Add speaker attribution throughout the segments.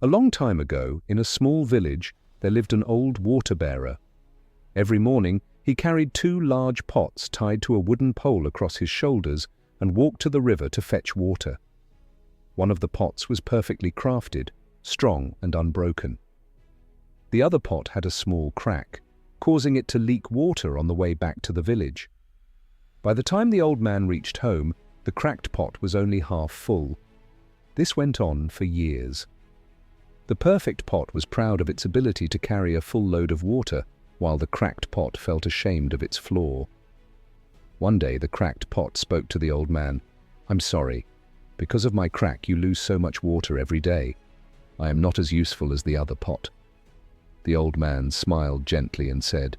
Speaker 1: A long time ago, in a small village, there lived an old water-bearer. Every morning, he carried 2 large pots tied to a wooden pole across his shoulders and walked to the river to fetch water. One of the pots was perfectly crafted, strong and unbroken. The other pot had a small crack, causing it to leak water on the way back to the village. By the time the old man reached home, the cracked pot was only half full. This went on for years. The perfect pot was proud of its ability to carry a full load of water, while the cracked pot felt ashamed of its flaw. One day the cracked pot spoke to the old man. "I'm sorry. Because of my crack you lose so much water every day. I am not as useful as the other pot." The old man smiled gently and said,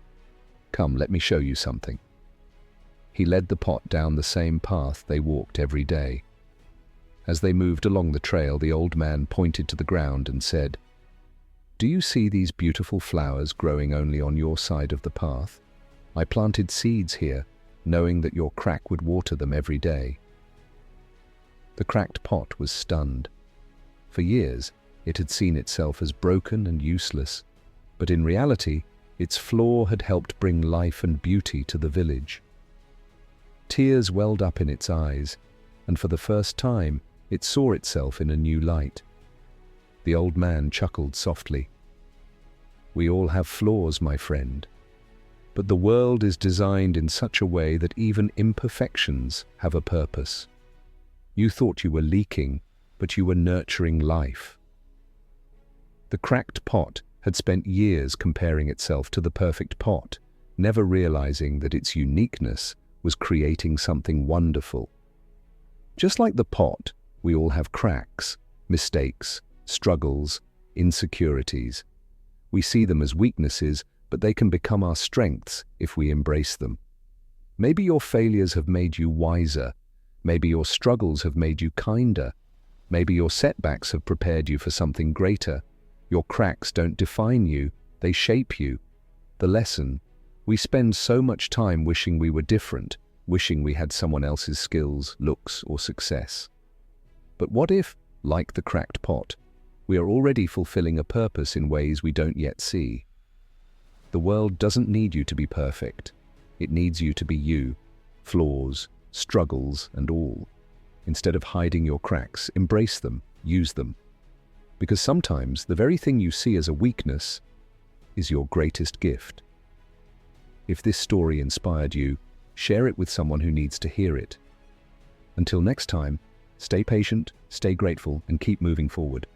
Speaker 1: "Come, let me show you something." He led the pot down the same path they walked every day. As they moved along the trail, the old man pointed to the ground and said, "Do you see these beautiful flowers growing only on your side of the path? I planted seeds here, knowing that your crack would water them every day." The cracked pot was stunned. For years, it had seen itself as broken and useless, but in reality, its flaw had helped bring life and beauty to the village. Tears welled up in its eyes, and for the first time, it saw itself in a new light. The old man chuckled softly. "We all have flaws, my friend. But the world is designed in such a way that even imperfections have a purpose. You thought you were leaking, but you were nurturing life." The cracked pot had spent years comparing itself to the perfect pot, never realizing that its uniqueness was creating something wonderful. Just like the pot, we all have cracks, mistakes, struggles, insecurities. We see them as weaknesses, but they can become our strengths if we embrace them. Maybe your failures have made you wiser. Maybe your struggles have made you kinder. Maybe your setbacks have prepared you for something greater. Your cracks don't define you, they shape you. The lesson: we spend so much time wishing we were different, wishing we had someone else's skills, looks, or success. But what if, like the cracked pot, we are already fulfilling a purpose in ways we don't yet see? The world doesn't need you to be perfect. It needs you to be you, flaws, struggles, and all. Instead of hiding your cracks, embrace them, use them. Because sometimes the very thing you see as a weakness is your greatest gift. If this story inspired you, share it with someone who needs to hear it. Until next time, stay patient, stay grateful, and keep moving forward.